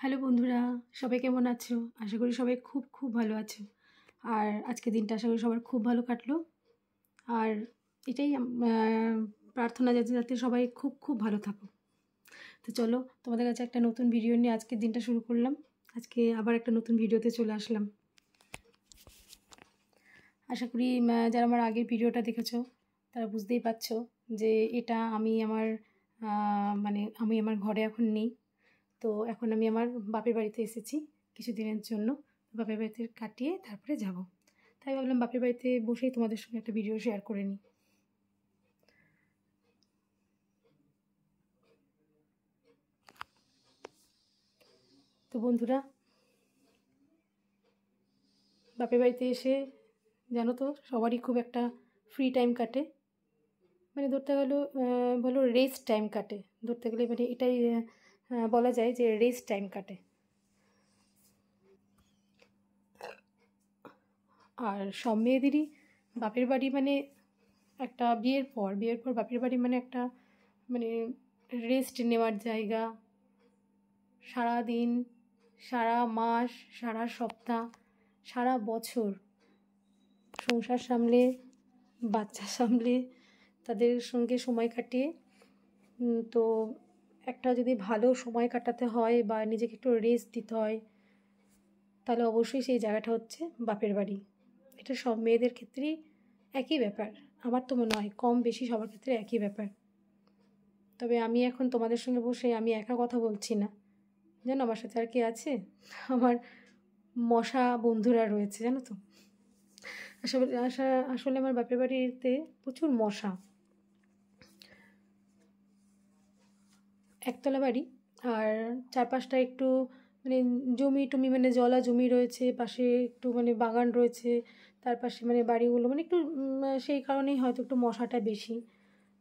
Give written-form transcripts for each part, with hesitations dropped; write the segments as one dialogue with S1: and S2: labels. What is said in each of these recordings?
S1: Hello বন্ধুরা, সবাই কেমন আছো? আশা করি সবাই খুব খুব ভালো আছো। আর আজকের দিনটা আশা করি সবার খুব ভালো কাটলো। আর এটাই প্রার্থনা যাতে যাতে সবাই খুব খুব ভালো থাকো। তো চলো, তোমাদের কাছে একটা নতুন ভিডিও নিয়ে আজকের দিনটা শুরু করলাম। আজকে আবার একটা নতুন ভিডিওতে চলে আসলাম। আশা করি যারা আমার আগের ভিডিওটা দেখেছো তারা বুঝতেই পারছো যে এটা আমি আমার ঘরে এখন নেই। তো এখন আমি আমার বাপের বাড়িতে এসেছি কিছুদিনের জন্য। বাপের বাড়িতে কাটিয়ে তারপরে যাব। তাই ভাবলাম বাপের বাড়িতে বসেই তোমাদের সঙ্গে একটা ভিডিও শেয়ার করে নিই। তো বন্ধুরা, বাপের বাড়িতে এসে জানো তো সবারই খুব একটা ফ্রি টাইম কাটে, মানে ধরতে গেলো বলো রেস্ট টাইম কাটে। ধরতে গেলে মানে এটাই বলা যায় যে রেস্ট টাইম কাটে। আর সব মেয়েদেরই বাপের বাড়ি মানে একটা বিয়ের পর বাপের বাড়ি মানে একটা মানে রেস্ট নেওয়ার জায়গা। সারা দিন, সারা মাস, সারা সপ্তাহ, সারা বছর সংসার সামলে, বাচ্চা সামলে, তাদের সঙ্গে সময় কাটিয়ে তো একটা যদি ভালো সময় কাটাতে হয় বা নিজেকে একটু রেস্ট দিতে হয়, তাহলে অবশ্যই সেই জায়গাটা হচ্ছে বাপের বাড়ি। এটা সব মেয়েদের ক্ষেত্রেই একই ব্যাপার। আমার তো মনে হয় কম বেশি সবার ক্ষেত্রে একই ব্যাপার। তবে আমি এখন তোমাদের সঙ্গে বসে আমি একা কথা বলছি না, জানো আমার সাথে আর কে আছে? আমার মশা বন্ধুরা রয়েছে, জানো তো। আসলে আসলে আমার বাপের বাড়িতে প্রচুর মশা। একতলা বাড়ি, আর চারপাশটা একটু মানে জমি টমি মানে জলা জমি রয়েছে, পাশে একটু মানে বাগান রয়েছে, তার পাশে মানে বাড়িগুলো মানে একটু সেই কারণেই হয়তো একটু মশাটা বেশি।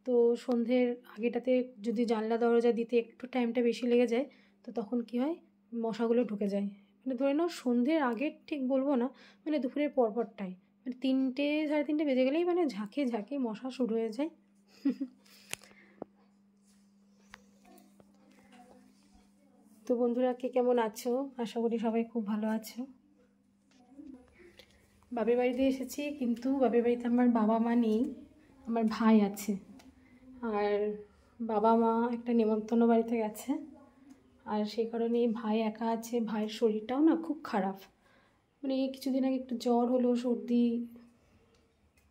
S1: তো সন্ধ্যের আগেটাতে যদি জানলা দরজা দিতে একটু টাইমটা বেশি লেগে যায়, তো তখন কি হয়, মশাগুলো ঢুকে যায়। মানে ধরে নাও সন্ধ্যের আগে ঠিক বলবো না, মানে দুপুরের পরপরটাই মানে 3টে সাড়ে 3টে বেজে গেলেই মানে ঝাঁকে ঝাঁকে মশা শুরু হয়ে যায়। তো বন্ধুরা, কে কেমন আছো? আশা করি সবাই খুব ভালো আছো। বাপের বাড়িতে এসেছি, কিন্তু বাপের বাড়িতে আমার বাবা মা নেই, আমার ভাই আছে। আর বাবা মা একটা নেমন্তন্ন বাড়িতে গেছে, আর সেই কারণেই ভাই একা আছে। ভাইয়ের শরীরটাও না খুব খারাপ, মানে এই কিছুদিন আগে একটু জ্বর হলো, সর্দি।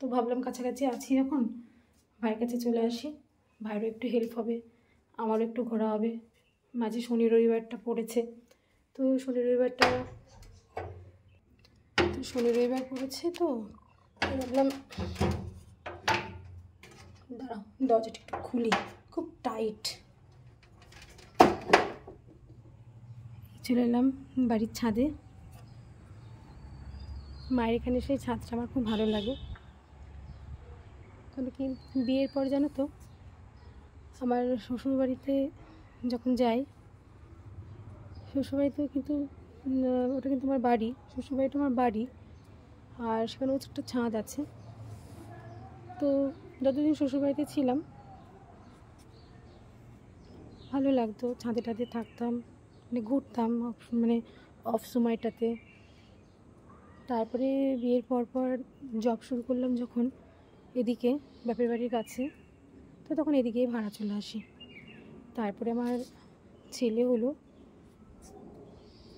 S1: তো ভাবলাম কাছাকাছি আছি যখন, ভাইয়ের কাছে চলে আসি, ভাইয়েরও একটু হেল্প হবে, আমারও একটু ঘোরা হবে। মাঝে শনি রবিবারটা পড়েছে, তো শনি রবিবার পড়েছে, তো ভাবলাম দাঁড়াও দরজাটা একটু খুলি, খুব টাইট। চলে এলাম বাড়ির ছাদে। মায়ের এখানে সেই ছাদটা আমার খুব ভালো লাগে, কারণ কি বিয়ের পর জানো তো আমার শ্বশুরবাড়িতে যখন যাই, শ্বশুরবাড়িতে কিন্তু ওটা কিন্তু আমার বাড়ি, শ্বশুরবাড়িটা আমার বাড়ি, আর সেখানে হচ্ছে একটা ছাদ আছে। তো যতদিন শ্বশুরবাড়িতে ছিলাম ভালো লাগতো, ছাদে টাদে থাকতাম, মানে ঘুরতাম মানে অফ সময়টাতে। তারপরে বিয়ের পর জব শুরু করলাম যখন এদিকে বাপের বাড়ির কাছে, তো তখন এদিকেই ভাড়া চলে আসি। তারপরে আমার ছেলে হলো,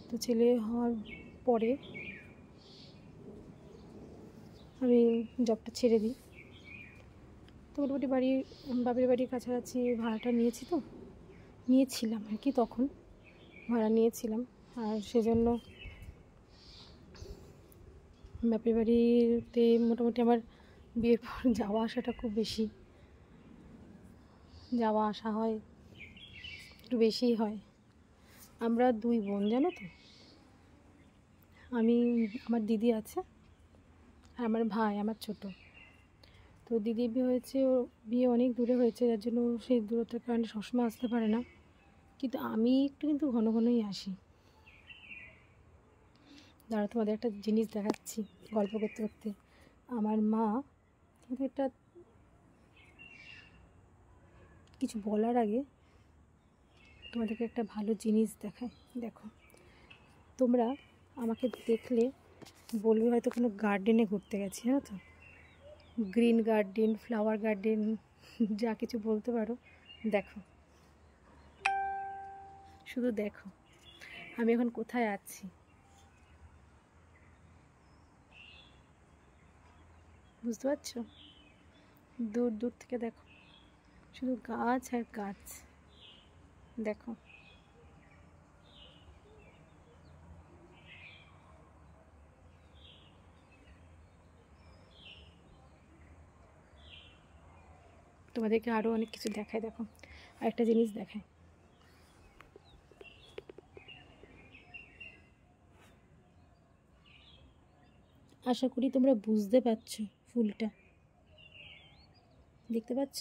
S1: তো ছেলে হওয়ার পরে আমি জবটা ছেড়ে দিই। তো মোটামুটি বাপের বাড়ির কাছাকাছি ভাড়াটা নিয়েছিলাম আর কি, তখন ভাড়া নিয়েছিলাম। আর সেজন্য বাপের বাড়িতে মোটামুটি আমার বিয়ের পর যাওয়া আসাটা খুব বেশি, যাওয়া আসা হয়, একটু বেশিই হয়। আমরা 2 বোন, জানো তো। আমার দিদি আছে, আর আমার ভাই আমার ছোট। তো দিদির বিয়ে হয়েছে, ও বিয়ে অনেক দূরে হয়েছে, যার জন্য সেই দূরত্বের কারণে সবসময় আসতে পারে না, কিন্তু আমি একটু ঘন ঘনই আসি। দাঁড়া তোমাদের একটা জিনিস দেখাচ্ছি গল্প করতে করতে। আমার মা কিন্তু একটা কিছু বলার আগে তোমাদেরকে একটা ভালো জিনিস দেখায়, দেখো। তোমরা আমাকে দেখলে বলবে হয়তো কোনো গার্ডেনে ঘুরতে গেছি, জানো তো, গ্রিন গার্ডেন, ফ্লাওয়ার গার্ডেন, যা কিছু বলতে পারো। দেখো, শুধু দেখো আমি এখন কোথায় আছি। বুঝতে পারছো? দূর দূর থেকে দেখো, শুধু গাছ আর গাছ। দেখো, তোমাদেরকে আরও অনেক কিছু দেখায়। দেখো, আরেকটা জিনিস দেখায়। আশা করি তোমরা বুঝতে পারছো, ফুলটা দেখতে পাচ্ছ?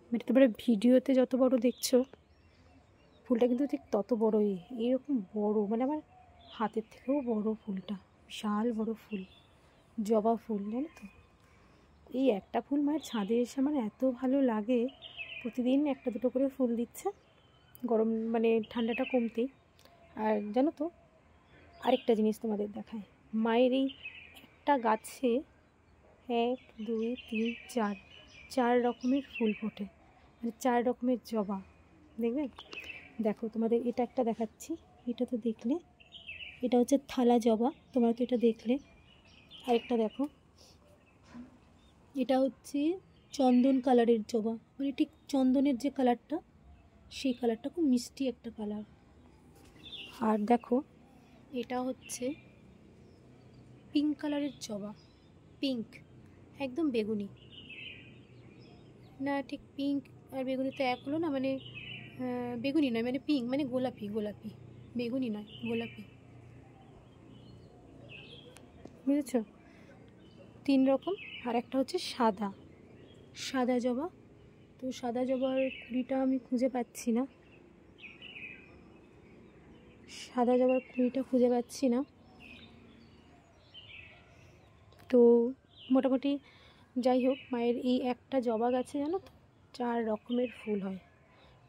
S1: মানে তোমরা ভিডিওতে যত বড় দেখছো, ফুলটা কিন্তু ঠিক তত বড়ই, এরকম বড়, মানে আমার হাতের থেকেও বড় ফুলটা, বিশাল বড় ফুল, জবা ফুল, জানো তো। এই একটা ফুল মায়ের ছাদে এসে আমার এত ভালো লাগে, প্রতিদিন একটা দুটো করে ফুল দিচ্ছে, গরম মানে ঠান্ডাটা কমতেই। আর জানো তো, আরেকটা জিনিস তোমাদের দেখায়। মায়ের এই একটা গাছে 1 2 3 4 4 রকমের ফুল ফোটে, মানে 4 রকমের জবা, দেখবে? দেখো, তোমাদের এটা একটা দেখাচ্ছি, এটা তো দেখলে, এটা হচ্ছে থালা জবা, তোমরা তো এটা দেখলে। আরেকটা দেখো, এটা হচ্ছে চন্দন কালারের জবা, মানে ঠিক চন্দনের যে কালারটা, সেই কালারটা খুব মিষ্টি একটা কালার। আর দেখো, এটা হচ্ছে পিঙ্ক কালারের জবা, পিঙ্ক, একদম বেগুনি না, ঠিক পিঙ্ক আর বেগুনি তো এক হলো না, মানে বেগুনি নয়, মানে পিঙ্ক, মানে গোলাপি, গোলাপি, বেগুনি নয়, গোলাপি, বুঝেছ? 3 রকম। আর একটা হচ্ছে সাদা, সাদা জবা। তো সাদা জবার কুড়িটা আমি খুঁজে পাচ্ছি না, সাদা জবার কুড়িটা খুঁজে পাচ্ছি না। তো মোটামুটি যাই হোক, মায়ের এই একটা জবা গাছে জানো তো 4 রকমের ফুল হয়।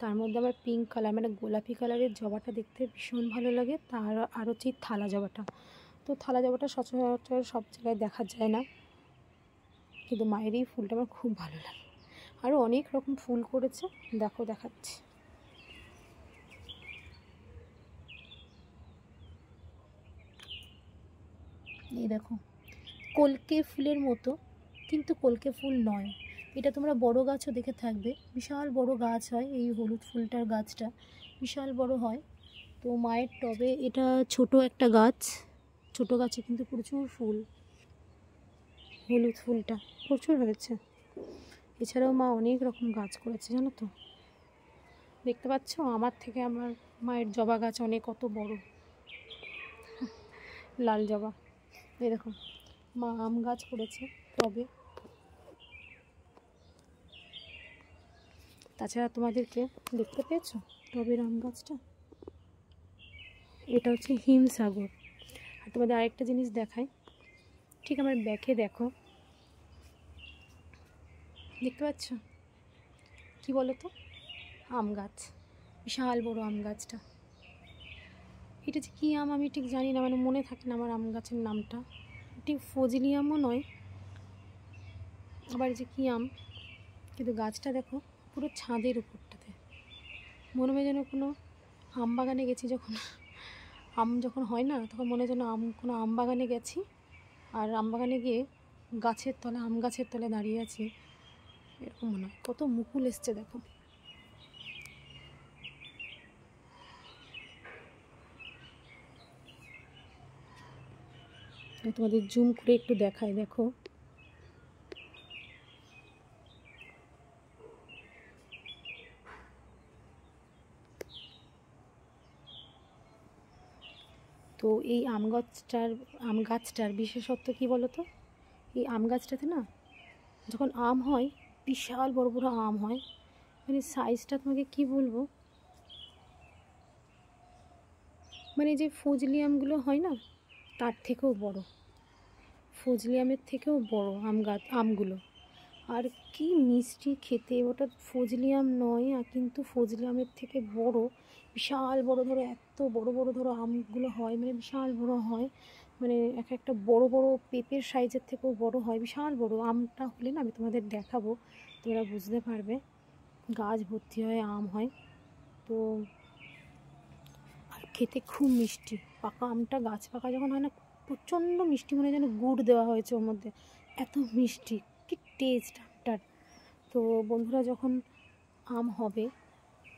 S1: তার মধ্যে আমার পিঙ্ক কালার, মানে গোলাপি কালারের জবাটা দেখতে ভীষণ ভালো লাগে। তার আর হচ্ছে থালা জবাটা। তো থালা জবাটা সচরাচর সব জায়গায় দেখা যায় না, কিন্তু মায়ের এই ফুলটা আমার খুব ভালো লাগে। আরও অনেক রকম ফুল করেছে, দেখো দেখাচ্ছি। এই দেখো, কলকে ফুলের মতো, কিন্তু কলকে ফুল নয় এটা। তোমরা বড় গাছও দেখে থাকবে, বিশাল বড় গাছ হয় এই হলুদ ফুলটার গাছটা, বিশাল বড় হয়। তো মায়ের টবে এটা ছোট একটা গাছ, ছোট গাছে কিন্তু প্রচুর ফুল, হলুদ ফুলটা প্রচুর হয়েছে। এছাড়াও মা অনেক রকম গাছ করেছে, জানো তো। দেখতে পাচ্ছ, আমার থেকে আমার মায়ের জবা গাছ অনেক কত বড়, লাল জবা। এই দেখো, মা আম গাছ করেছে টবে। তাছাড়া তোমাদেরকে দেখতে পেয়েছো টবের আম গাছটা, এটা হচ্ছে হিমসাগর। আর তোমাদের আরেকটা জিনিস দেখাই, ঠিক আমার ব্যাকে দেখো, দেখতে পাচ্ছ কি বলো তো? আম গাছ, বিশাল বড় আম গাছটা। এটা যে কী আম আমি ঠিক জানি না, মানে মনে থাকে না আমার আম গাছের নামটা, ঠিক ফজলি আমও নয়, আবার যে কী আম, কিন্তু গাছটা দেখো পুরো ছাদের উপরটাতে, মনে হয় যেন কোনো আম বাগানে গেছি, যখন আম যখন হয় না তখন মনে হয় যেন কোনো আম বাগানে গেছি, আর আম বাগানে গিয়ে গাছের তলে, আম গাছের তলে দাঁড়িয়ে আছি, এরকম মনে হয়। কত মুকুল এসছে দেখো। তোমাদের জুম করে একটু দেখাই, দেখো তো এই আম গাছটার বিশেষত্ব কী বলো তো? এই আম গাছটাতে না যখন আম হয়, বিশাল বড় বড় আম হয়, মানে সাইজটা তোমাকে কি বলবো, মানে যে ফজলি আমগুলো হয় না, তার থেকেও বড়, ফজলি আমের থেকেও বড় আমগুলো। আর কি মিষ্টি খেতে, ওটা ফজলি আম নয় কিন্তু ফজলি আমের থেকে বড়, বিশাল বড়, ধরো এত বড় বড় ধরো আমগুলো হয়, মানে বিশাল বড় হয়, মানে এক একটা বড় বড় পেঁপের সাইজের থেকেও বড় হয়, বিশাল বড়। আমটা হলে না আমি তোমাদের দেখাবো, তোমরা বুঝতে পারবে। গাছ ভর্তি হয় আম হয় তো, আর খেতে খুব মিষ্টি। পাকা আমটা গাছ পাকা যখন হয় না, প্রচণ্ড মিষ্টি, মনে হয় যেন গুড় দেওয়া হয়েছে ওর মধ্যে, এত মিষ্টি, কি টেস্ট আমটার। তো বন্ধুরা, যখন আম হবে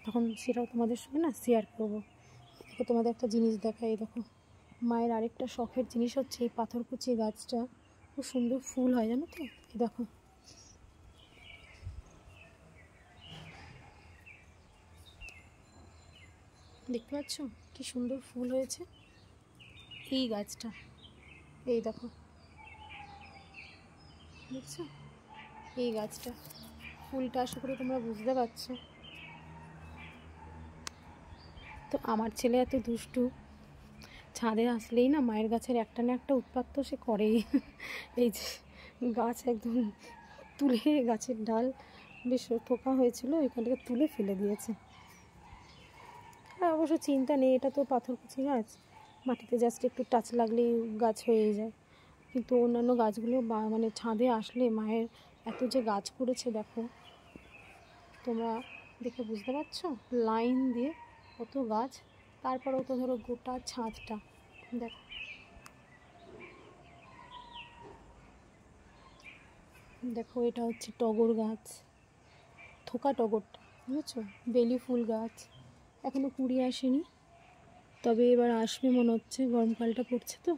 S1: তখন সেটাও তোমাদের সঙ্গে না শেয়ার করবো। দেখো তোমাদের একটা জিনিস দেখাই, দেখো মায়ের আরেকটা শখের জিনিস হচ্ছে এই পাথরকুচি গাছটা, খুব সুন্দর ফুল হয় জানো তো। এই দেখো, দেখতে পাচ্ছ কি সুন্দর ফুল হয়েছে এই গাছটা, এই দেখো, দেখছো এই গাছটা ফুলটা, আশা করি তোমরা বুঝতে পারছো। তো আমার ছেলে এত দুষ্টু, ছাদে আসলেই না মায়ের গাছের একটা না একটা উৎপাত তো সে করেই। এই যে গাছ একদম তুলে, গাছের ডাল বেশ থোকা হয়েছিল, এখান থেকে তুলে ফেলে দিয়েছে। হ্যাঁ, অবশ্য চিন্তা নেই, এটা তো পাথরকুচি গাছ, মাটিতে জাস্ট একটু টাচ লাগলেই গাছ হয়ে যায়। কিন্তু অন্যান্য গাছগুলো মানে ছাদে আসলে মায়ের এত যে গাছ করেছে দেখো, তোমরা দেখে বুঝতে পারছো, লাইন দিয়ে কত গাছ, তারপরেও তো ধরো গোটা ছাদটা দেখো। দেখো এটা হচ্ছে টগর গাছ, থোকা টগরটা, বুঝেছো, বেলি ফুল গাছ, এখনও কুড়ি আসেনি, তবে এবার আসবে মনে হচ্ছে, গরমকালটা পড়ছে তো।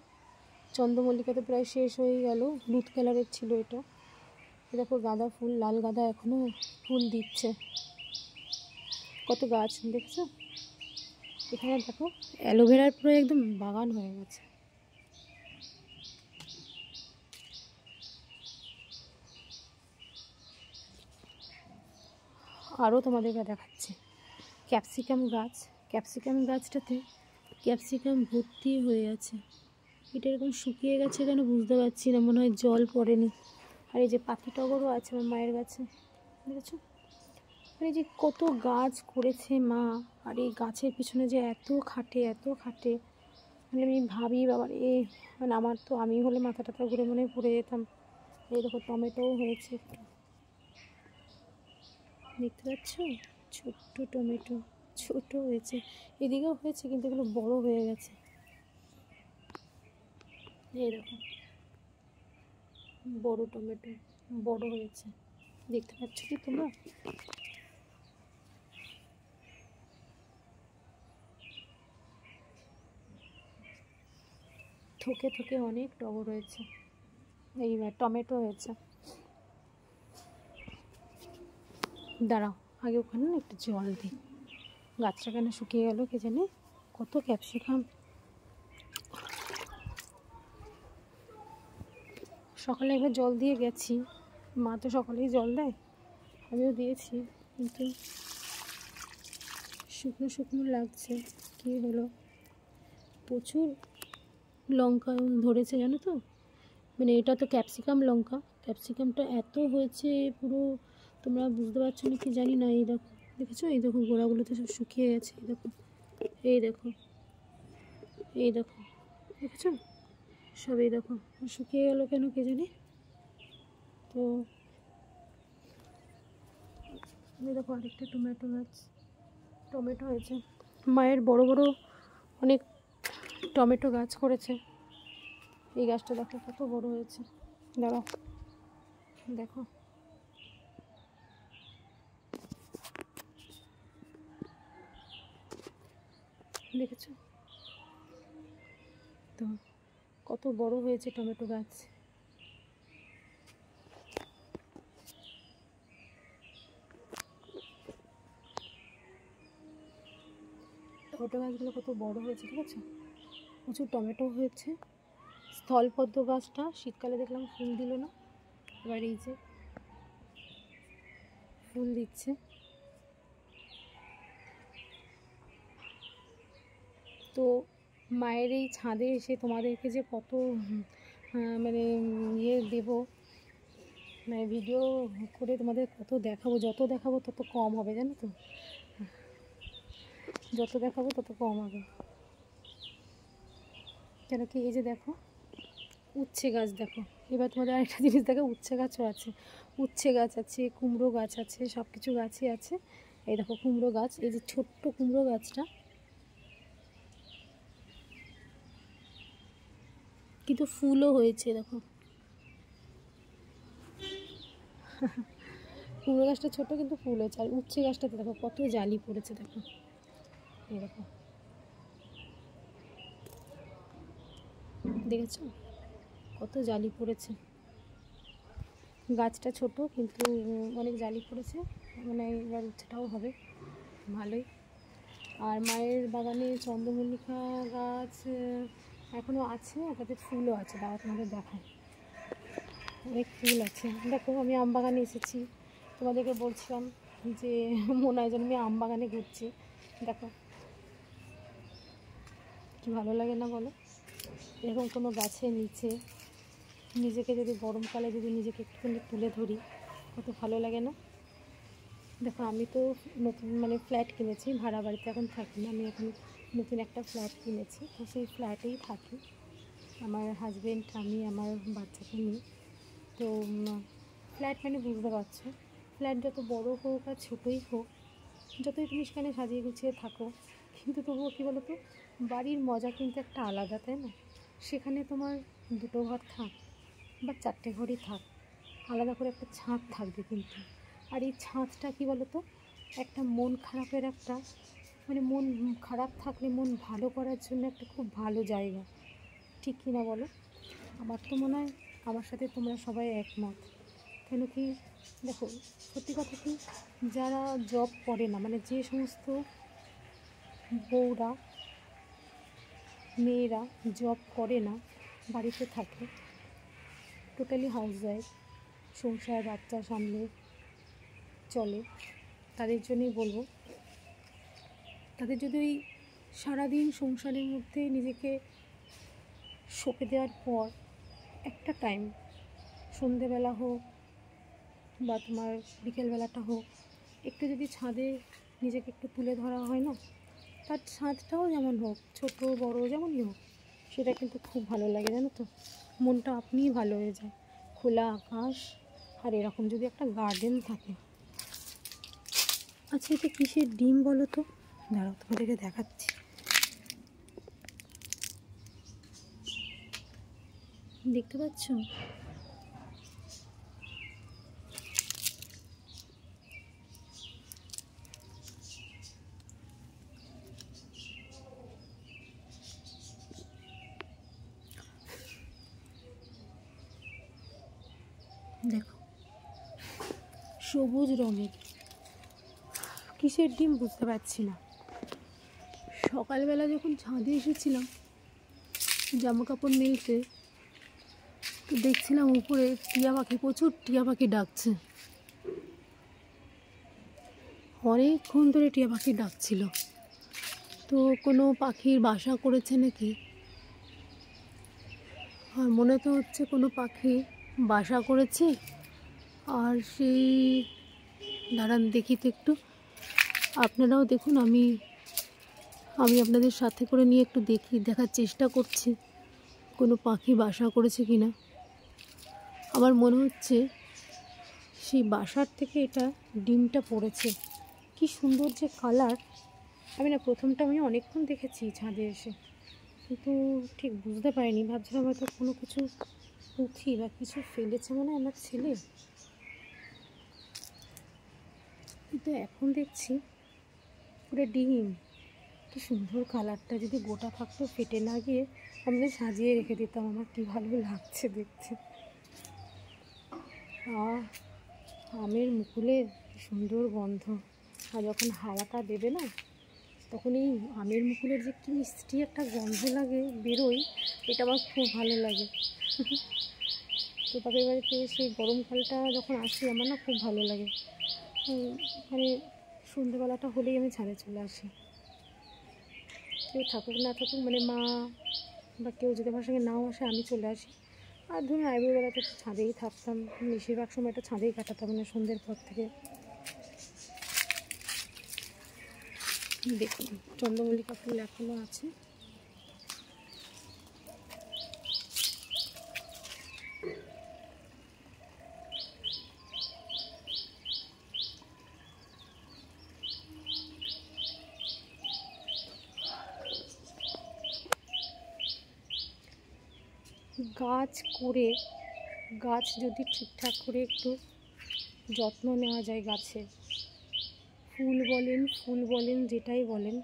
S1: চন্দ্রমল্লিকা তো প্রায় শেষ হয়ে গেল, হলুদ কালারের ছিল এটা। দেখো গাঁদা ফুল, লাল গাঁদা এখনও ফুল দিচ্ছে, কত গাছ দেখছো। এখানে দেখো অ্যালোভেরার পুরো একদম বাগান হয়ে গেছে। আরও তোমাদেরকে দেখাচ্ছি ক্যাপসিকাম গাছ, ক্যাপসিকাম গাছটাতে ক্যাপসিকাম ভর্তি হয়ে আছে, এটা এরকম শুকিয়ে গেছে কেন বুঝতে পারছি না, মনে হয় জল পড়েনি। আর এই যে পাতি টগরও আছে আমার মায়ের গাছে, দেখেছো। আর এই যে কত গাছ করেছে মা, আর এই গাছের পিছনে যে এত খাটে, এত খাটে, মানে আমি ভাবি বাবার মানে আমার তো, আমি হলে মাথা টাথা ঘুরে মনে পড়ে যেতাম। এই দেখো টমেটোও হয়েছে একটু, দেখতে পাচ্ছ, ছোট্ট টমেটো, ছোট হয়েছে, এদিকেও হয়েছে কিন্তু এগুলো বড় হয়ে গেছে। এই দেখো বড় টমেটো, বড় হয়েছে, দেখতে পাচ্ছ কি তোমরা। থোকে থোকে অনেক টগর রয়েছে, এইবার টমেটো হয়েছে। দাঁড়াও, আগে ওখানে না একটু জল দিই, গাছটা কেন শুকিয়ে গেল কে জানে, কত ক্যাপসিকাম। সকালে একবার জল দিয়ে গেছি, মা তো সকালেই জল দেয়, আমিও দিয়েছি, কিন্তু শুকনো শুকনো লাগছে। কী হলো, প্রচুর লঙ্কা ধরেছে জানো তো, মানে এটা তো ক্যাপসিকাম লঙ্কা, ক্যাপসিকামটা এত হয়েছে পুরো, তোমরা বুঝতে পারছো না কি জানি না। এই দেখো, দেখেছো, এই দেখো গোড়াগুলো তো সব শুকিয়ে গেছে, এই দেখো, এই দেখো, এই দেখো, দেখেছো সব, এই দেখো শুকিয়ে গেল কেন কে জানি। তো এই দেখো আরেকটা টমেটো গাছ, টমেটো হয়েছে, মায়ের বড় বড় অনেক টমেটো গাছ করেছে। এই গাছটা দেখো কত বড় হয়েছে, দাঁড়াও দেখো, দেখেছো তো কত বড় হয়েছে টমেটো গাছ। টমেটো গাছগুলো কত বড় হয়েছে, ঠিক আছে, প্রচুর টমেটো হয়েছে। স্থলপদ্ম গাছটা শীতকালে দেখলাম ফুল দিল না, এবার এই যে ফুল দিচ্ছে। তো মায়ের এই ছাদে এসে তোমাদেরকে যে কত মানে ইয়ে দেবো, মানে ভিডিও করে তোমাদের কত দেখাবো, যত দেখাবো তত কম হবে, জানো তো, যত দেখাবো তত কম হবে। কেন কি এই যে দেখো উচ্ছে গাছ, দেখো এবার তোমাদের আরেকটা জিনিস দেখো, উচ্ছে গাছও আছে, উচ্ছে গাছ আছে, কুমড়ো গাছ আছে, সব কিছু গাছই আছে। এই দেখো কুমড়ো গাছ, এই যে ছোট্ট কুমড়ো গাছটা কিন্তু ফুলও হয়েছে, দেখো কুমড়ো গাছটা ছোট কিন্তু ফুল হয়েছে। আর উচ্ছে গাছটাতে দেখো কত জালি পড়েছে, দেখো এই দেখো, দেখেছো কত জালি পড়েছে। গাছটা ছোট কিন্তু অনেক জালি পড়েছে, মানে এবার উচ্ছেটাও হবে ভালোই। আর মায়ের বাগানে চন্দ্রমল্লিকা গাছ এখনও আছে, তাতে ফুলও আছে, দাঁড়া তোমাদের দেখায়, অনেক ফুল আছে। দেখো আমি আম বাগানে এসেছি, তোমাদেরকে বলছিলাম যে মনে হয় যেন আমি আম বাগানে ঘুরছি। দেখো কি ভালো লাগে না বলো, এরকম কোনো গাছের নিচে নিজেকে যদি গরমকালে যদি নিজেকে একটুখানি তুলে ধরি কত ভালো লাগে না। দেখো আমি তো নতুন মানে ফ্ল্যাট কিনেছি, ভাড়া বাড়িতে এখন থাকি না, আমি এখন নতুন একটা ফ্ল্যাট কিনেছি, তো সেই ফ্ল্যাটেই থাকি, আমার হাজব্যান্ড, আমি, আমার বাচ্চাকে নিয়ে। তো ফ্ল্যাট মানে বুঝতে পারছো, ফ্ল্যাট যত বড় হোক আর ছোটোই হোক, যতই তুমি সেখানে সাজিয়ে গুছিয়ে থাকো, কিন্তু তবুও কী বলো তো, বাড়ির মজা কিন্তু একটা আলাদা, তাই না? সেখানে তোমার দুটো ঘর থাক বা চারটে ঘরই থাক, আলাদা করে একটা ছাদ থাকবে কিন্তু। আর এই ছাদটা কী বলো তো, একটা মন খারাপের একটা মানে মন খারাপ থাকলে মন ভালো করার জন্য একটা খুব ভালো জায়গা, ঠিক কি না বলো? আমার তো মনে হয় আমার সাথে তোমরা সবাই একমত। কেন কি দেখো, সত্যি কথা কি, যারা জব করে না, মানে যে সমস্ত বউরা মেয়েরা জব করে না, বাড়িতে থাকে, টোটালি হাউসওয়াইফ, সংসার বাচ্চা সামলে চলে, তাদের জন্যই বলবো, তাদের যদি ওই সারাদিন সংসারের মধ্যে নিজেকে সঁপে দেওয়ার পর একটা টাইম, সন্ধেবেলা হোক বা তোমার বিকেলবেলাটা হোক, একটু যদি ছাদে নিজেকে একটু তুলে ধরা হয় না, তার ছাদটাও যেমন হোক, ছোট বড় যেমনই হোক, সেটা কিন্তু খুব ভালো লাগে, জানো তো, মনটা আপনিই ভালো হয়ে যায়। খোলা আকাশ আর এরকম যদি একটা গার্ডেন থাকে। আচ্ছা এটা কিসের ডিম বলো তো, দাঁড়াও তোমাদেরকে দেখাচ্ছি, দেখতে পাচ্ছ? দেখো সবুজ রঙের, কিসের ডিম বুঝতে পারছি না। সকালবেলা যখন ছাদে এসেছিলাম জামা কাপড় মেলতে, তো দেখছিলাম উপরে টিয়া পাখি, প্রচুর টিয়া পাখি ডাকছে, অনেকক্ষণ ধরে টিয়া পাখি ডাকছিল। তো কোনো পাখির বাসা করেছে নাকি, আর মনে তো হচ্ছে কোনো পাখি বাসা করেছে। আর সেই দাঁড়ান দেখি তো একটু, আপনারাও দেখুন, আমি আপনাদের সাথে করে নিয়ে একটু দেখার চেষ্টা করছি কোনো পাখি বাসা করেছে কি না। আমার মনে হচ্ছে সেই বাসার থেকে এটা ডিমটা পড়েছে, কি সুন্দর যে কালার। আমি না প্রথমটা আমি অনেকক্ষণ দেখেছি ছাদে এসে, কিন্তু ঠিক বুঝতে পারিনি, ভাবছিলাম হয়তো কোনো কিছু পুঁথি বা কিছু ফেলেছে মনে হয় আমার ছেলে, কিন্তু এখন দেখছি পুরো ডিম। কি সুন্দর কালারটা, যদি গোটা থাকতো ফেটে না গিয়ে আমরা সাজিয়ে রেখে দিতাম, আমার কি ভালো লাগছে দেখতে। আমের মুকুলের কি সুন্দর গন্ধ, আর যখন হাওয়াটা দেবে না, তখন এই আমের মুকুলের যে কি মিষ্টি একটা গন্ধ লাগে বেরোয়, এটা আমার খুব ভালো লাগে। তো বাপের বাড়িতে সেই গরমকালটা যখন আসি আমার না খুব ভালো লাগে, মানে সন্ধ্যেবেলাটা হলেই আমি ছাদে চলে আসি, কেউ থাকুক না থাকুক, মানে মা বা কেউ যদি আমার সঙ্গে নাও আসে আমি চলে আসি, আর ধরুন আইবুড়োবেলাতে তো ছাদেই থাকতাম, বেশিরভাগ সময়টা ছাদেই কাটাতাম, মানে সন্ধ্যের পর থেকে। দেখুন চন্দ্রমল্লিকা ফুল এখনও আছে। গাছ যদি ঠিকঠাক করে একটু যত্ন নেওয়া যায় গাছের, ফুল বলেন যেটাই বলেন,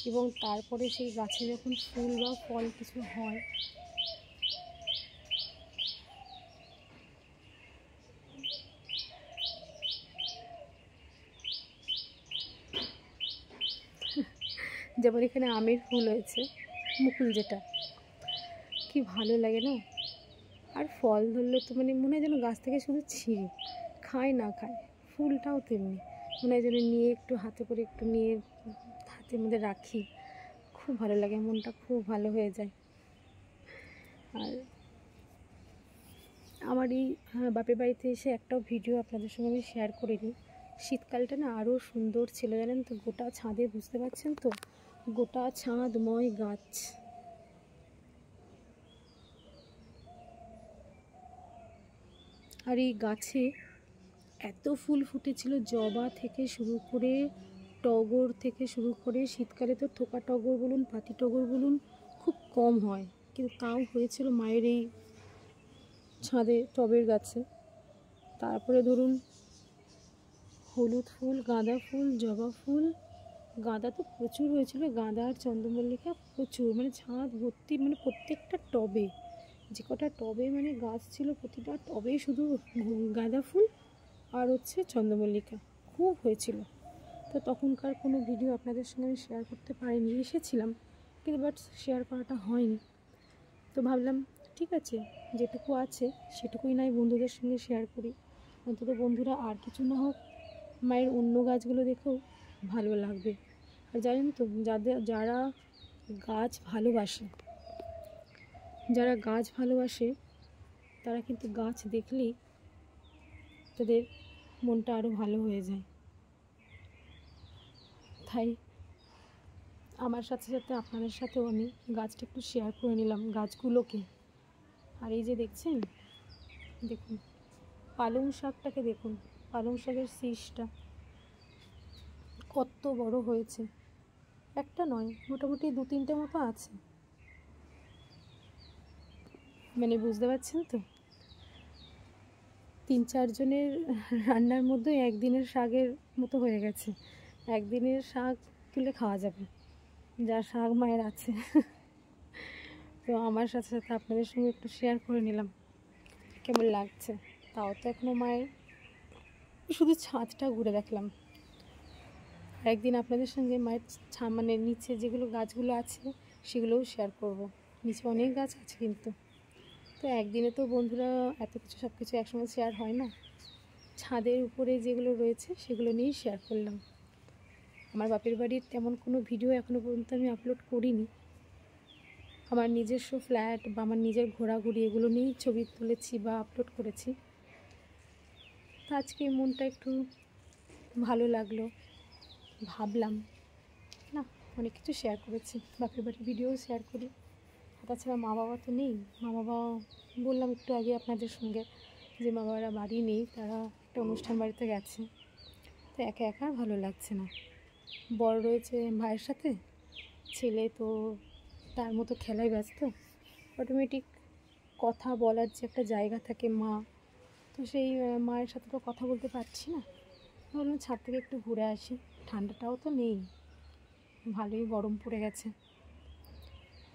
S1: এবং তারপরে সেই গাছে যখন ফুল বা ফল কিছু হয়, যেমন এখানে আমের ফুল হয়েছে, মুকুল যেটা, কি ভালো লাগে না। আর ফল ধরলে তো মানে মনে হয় যেন গাছ থেকে শুধু ছিঁড়ে খায় না খায়, ফুলটাও তেমনি মনে হয় যেন নিয়ে একটু হাতে করে একটু নিয়ে হাতের মধ্যে রাখি, খুব ভালো লাগে, মনটা খুব ভালো হয়ে যায়। আর আমার এই বাপের বাড়িতে এসে একটাও ভিডিও আপনাদের সঙ্গে আমি শেয়ার করিনি। শীতকালটা না আরও সুন্দর ছিল জানেন তো, গোটা ছাদে, বুঝতে পারছেন তো, গোটা ছাদময় গাছ। আর এই গাছে এত ফুল ফুটেছিল, জবা থেকে শুরু করে, টগর থেকে শুরু করে, শীতকালে তো থোকা টগর বলুন, পাতি টগর বলুন, খুব কম হয়, কিন্তু তাও হয়েছিল মায়ের এই ছাদে টবের গাছে। তারপরে ধরুন হলুদ ফুল, গাঁদা ফুল, জবা ফুল, গাঁদা তো প্রচুর হয়েছিল, গাঁদা আর চন্দ্রমল্লিকা প্রচুর, মানে ছাদ ভর্তি, মানে প্রত্যেকটা টবে, যে কটা টবে মানে গাছ ছিল, প্রতিটা টবে শুধু গাঁদা ফুল আর হচ্ছে চন্দ্রমল্লিকা খুব হয়েছিল। তো তখনকার কোনো ভিডিও আপনাদের সঙ্গে আমি শেয়ার করতে পারিনি, এসেছিলাম কিন্তু বাট শেয়ার করাটা হয়নি। তো ভাবলাম ঠিক আছে, যেটুকু আছে সেটুকুই নয় বন্ধুদের সঙ্গে শেয়ার করি, অন্তত বন্ধুরা আর কিছু না হোক মায়ের অন্য গাছগুলো দেখেও ভালো লাগবে। আর জানেন তো, যারা গাছ ভালোবাসে তারা কিন্তু গাছ দেখলেই তাদের মনটা আরও ভালো হয়ে যায়। তাই আমার সাথে সাথে আপনাদের সাথেও আমি গাছটা একটু শেয়ার করে নিলাম, গাছগুলোকে। আর এই যে দেখছেন, দেখুন পালং শাকটাকে দেখুন, পালং শাকের শীষটা কত বড় হয়েছে, একটা নয় মোটামুটি 2-3টে মতো আছে, মানে বুঝতে পারছেন তো, 3-4 জনের রান্নার মধ্যে একদিনের শাকের মতো হয়ে গেছে, একদিনের শাক তুলে খাওয়া যাবে, যা শাক মায়ের আছে। তো আমার সাথে সাথে আপনাদের সঙ্গে একটু শেয়ার করে নিলাম কেমন লাগছে। তাও তো এখনও মায়ের শুধু ছাদটা ঘুরে দেখলাম, একদিন আপনাদের সঙ্গে মায়ের মানে নিচে যেগুলো গাছগুলো আছে সেগুলোও শেয়ার করব। নিচে অনেক গাছ আছে কিন্তু, তো একদিনে তো বন্ধুরা এত কিছু সব কিছু একসঙ্গে শেয়ার হয় না, ছাদের উপরে যেগুলো রয়েছে সেগুলো নিয়েই শেয়ার করলাম। আমার বাপের বাড়ির তেমন কোনো ভিডিও এখনও পর্যন্ত আমি আপলোড করিনি, আমার নিজস্ব ফ্ল্যাট বা আমার নিজের ঘোরাঘুরি এগুলো নিয়েই ছবি তুলেছি বা আপলোড করেছি। তো আজকে মনটা একটু ভালো লাগলো, ভাবলাম না অনেক কিছু শেয়ার করেছি, বাপের বাড়ির ভিডিও শেয়ার করি। তাছাড়া মা বাবা তো নেই, মা বাবা বললাম একটু আগে আপনাদের সঙ্গে যে মা বাবারা বাড়ি নেই, তারা একটা অনুষ্ঠান বাড়িতে গেছে, তো একা একা ভালো লাগছে না। বড় রয়েছে ভাইয়ের সাথে, ছেলে তো তার মতো খেলায় ব্যস্ত, অটোমেটিক কথা বলার যে একটা জায়গা থাকে মা, তো সেই মায়ের সাথে তো কথা বলতে পারছি না, ভাবলাম ছাদ থেকে একটু ঘুরে আসি, ঠান্ডাটাও তো নেই, ভালোই গরম পড়ে গেছে,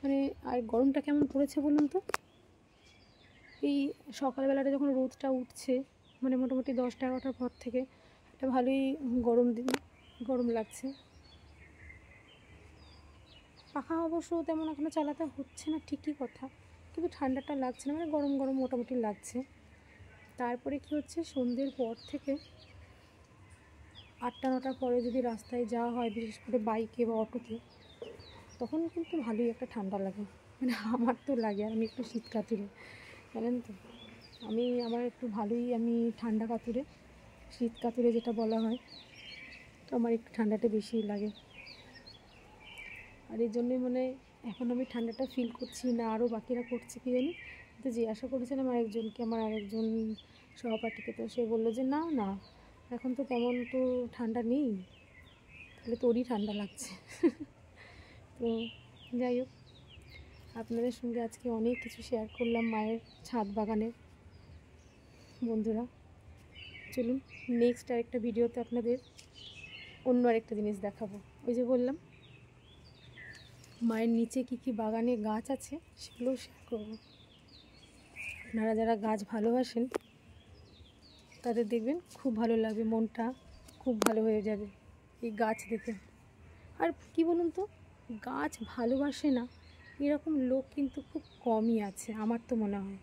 S1: মানে আর গরমটা কেমন পড়েছে বলুন তো, এই সকালবেলাটা যখন রোদটা উঠছে, মানে মোটামুটি 10টা-11টার পর থেকে একটা ভালোই গরম লাগছে। পাখা অবশ্য তেমন এখনও চালাতে হচ্ছে না ঠিকই কথা, কিন্তু ঠান্ডাটা লাগছে না, মানে গরম গরম মোটামুটি লাগছে। তারপরে কি হচ্ছে, সন্ধ্যের পর থেকে 8টা-9টার পরে যদি রাস্তায় যাওয়া হয়, বিশেষ করে বাইকে বা অটোতে, তখন কিন্তু ভালোই একটা ঠান্ডা লাগে। মানে আমার তো লাগে, আর আমি একটু শীত কাতুরে, জানেন তো। আমার একটু ভালোই, আমি ঠান্ডা কাতুরে, শীত কাতুরে যেটা বলা হয়, তো আমার একটু ঠান্ডাটা বেশিই লাগে। আর এই জন্যই মানে এখন আমি ঠান্ডাটা ফিল করছি না, আরও বাকিরা করছে কি জানি। তো জিজ্ঞাসা করেছিলাম আমার আরেকজন সহপাঠীকে, তো সে বললো যে না না, এখন তো তেমন তো ঠান্ডা নেই, তাহলে তোরই ঠান্ডা লাগছে। তো যাই হোক, আপনাদের সঙ্গে আজকে অনেক কিছু শেয়ার করলাম মায়ের ছাদ বাগানের। বন্ধুরা চলুন নেক্সট আরেকটা ভিডিওতে আপনাদের অন্য আরেকটা জিনিস দেখাবো। ওই যে বললাম মায়ের নিচে কি কি বাগানে গাছ আছে সেগুলোও শেয়ার করবো। আপনারা যারা গাছ ভালোবাসেন তাদের দেখবেন খুব ভালো লাগবে, মনটা খুব ভালো হয়ে যাবে এই গাছ দেখে। আর কি বলুন তো, গাছ ভালোবাসে না এরকম লোক কিন্তু খুব কমই আছে আমার তো মনে হয়।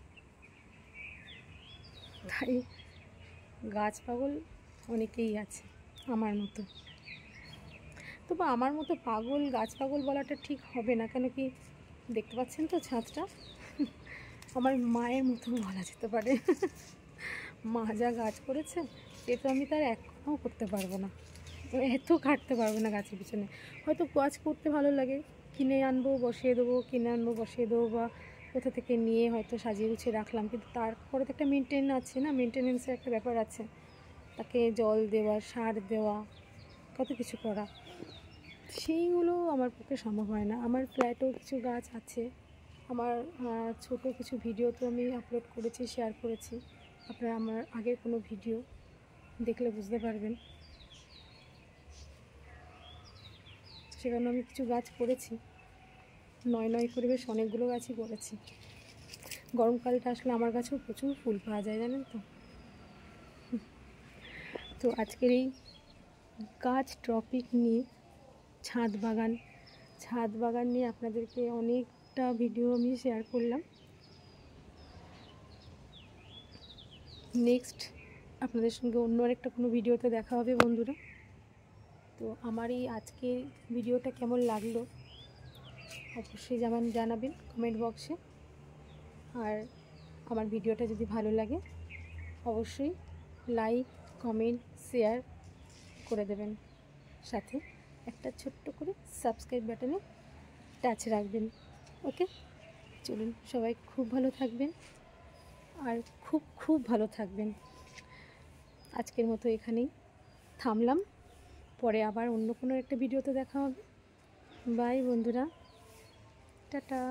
S1: তাই গাছ পাগল অনেকেই আছে আমার মতো। তবু আমার মতো পাগল, গাছ পাগল বলাটা ঠিক হবে না, কেন কি দেখতে পাচ্ছেন তো ছাদটা, আমার মায়ের মতো বলা যেতে পারে। মা যা গাছ করেছে এ তো আমি তার এক কথাও করতে পারবো না, এত কাটতে পারবো না গাছের পিছনে। হয়তো গাছ করতে ভালো লাগে, কিনে আনবো বসিয়ে দেবো, বা কোথা থেকে নিয়ে হয়তো সাজিয়ে গুছিয়ে রাখলাম, কিন্তু তারপরে তো একটা মেনটেনেন্সের একটা ব্যাপার আছে, তাকে জল দেওয়া, সার দেওয়া, কত কিছু করা, সেইগুলো আমার পক্ষে সম্ভব হয় না। আমার ফ্ল্যাটেও কিছু গাছ আছে, আমার ছোট কিছু ভিডিও তো আমি আপলোড করেছি, শেয়ার করেছি, আপনারা আমার আগের কোনো ভিডিও দেখলে বুঝতে পারবেন। সেখানে আমি কিছু গাছ করেছি, নয় করে বেশ অনেকগুলো গাছই করেছি। গরমকালটা আসলে আমার গাছেও প্রচুর ফুল পাওয়া যায়, জানেন তো। তো আজকের এই গাছ টপিক নিয়ে ছাদ বাগান নিয়ে আপনাদেরকে অনেকটা ভিডিও আমি শেয়ার করলাম। নেক্সট আপনাদের সঙ্গে অন্য আরেকটা কোনো ভিডিওতে দেখা হবে বন্ধুরা। তো আমার এই আজকের ভিডিওটা কেমন লাগলো অবশ্যই জানাবেন কমেন্ট বক্সে। আর আমার ভিডিওটা যদি ভালো লাগে অবশ্যই লাইক, কমেন্ট, শেয়ার করে দেবেন, সাথে একটা ছোট্ট করে সাবস্ক্রাইব বাটনে টাচ রাখবেন। ওকে, চলুন সবাই খুব ভালো থাকবেন, আর খুব ভালো থাকবেন। আজকের মতো এখানেই থামলাম, পরে আবার অন্য কোনো একটা ভিডিওতে দেখা হবে। বাই বন্ধুরা, টাটা।